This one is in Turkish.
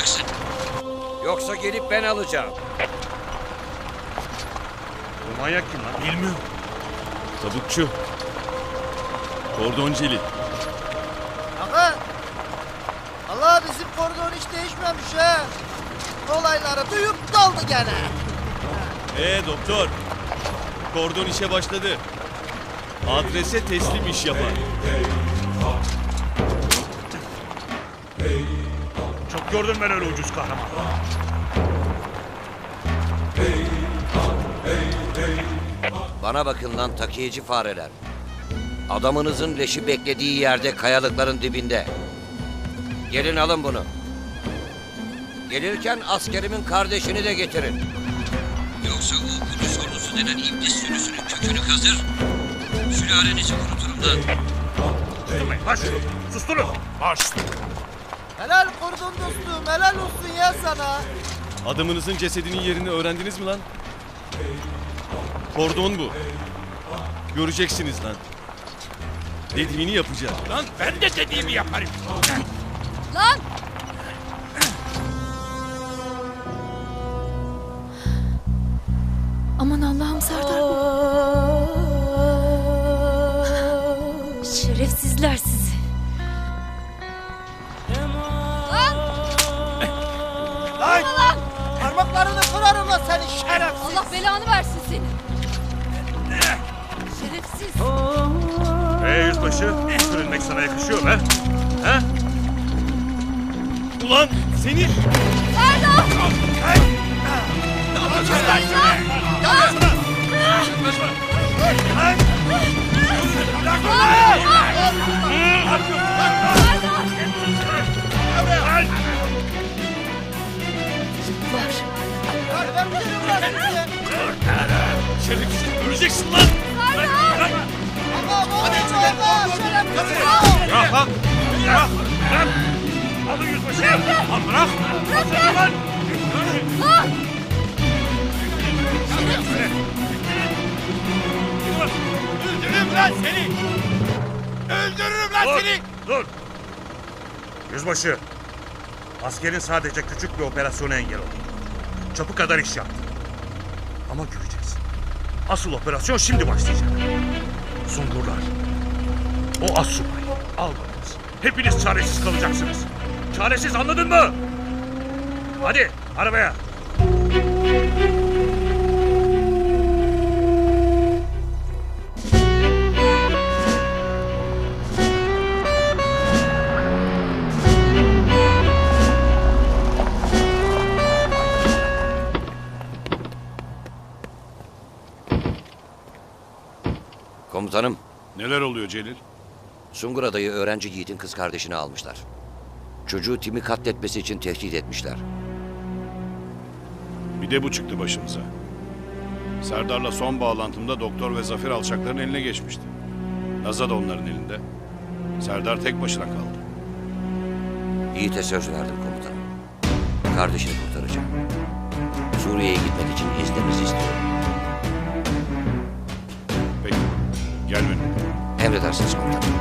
alacaksın. Yoksa gelip ben alacağım. Bu manyak kim lan? Bilmiyorum. Tabutçu. Kordonceli. Aga! Allah bizim kordon hiç değişmemiş ha. Olayları duyup daldı gene. Doktor. Kordon işe başladı. Adrese teslim iş yapar. Çok gördüm ben öyle ucuz kahraman. Bana bakın lan takiyeci fareler. Adamınızın leşi beklediği yerde kayalıkların dibinde. Gelin alın bunu. Gelirken askerimin kardeşini de getirin. Yoksa o kudüs ordusu denen iblis sürüsünün kökünü kazır. Sülalenizi kuruturum da. Susturmayın. Baş. Susturun. Baş. Helal kordon dostum, helal olsun ya sana. Adamınızın cesedinin yerini öğrendiniz mi lan? Kordon bu. Göreceksiniz lan. Dediğini yapacağım. Lan ben de dediğimi yaparım. Lan! Aman Allah'ım Serdar bu. Şerefsizler sizi. Lan! Parmaklarını kırarım lan seni şerefsiz. Allah belanı versin seni. Şerefsiz. Yüzbaşı, sürünmek sana yakışıyor mu? He? Ulan seni! Serdar! Ben bilirim lan sizi. Şerefsiz öleceksin lan! Ama bu şerefsiz. Bırak lan! Bırak! Bırak! Alın yüzbaşı! Al bırak! Bırak lan! Öldürürüm lan seni! Öldürürüm lan seni! Dur! Yüzbaşı, askerin sadece küçük bir operasyona engel oldu. Çapı kadar iş yaptı. Ama göreceksin. Asıl operasyon şimdi başlayacak. Sungurlar. O assubay. Albanız. Hepiniz çaresiz kalacaksınız. Çaresiz, anladın mı? Hadi arabaya. Komutanım, Neler oluyor Celil? Sungur adayı öğrenci Yiğit'in kız kardeşini almışlar. Çocuğu Tim'i katletmesi için tehdit etmişler. Bir de bu çıktı başımıza. Serdar'la son bağlantımda doktor ve Zafer alçakların eline geçmişti. Naza da onların elinde. Serdar tek başına kaldı. Yiğit'e söz verdim komutanım. Kardeşini kurtaracağım. Suriye'ye gitmek için izninizi istiyorum. Peki, gel benimle. Emredersiniz komutanım.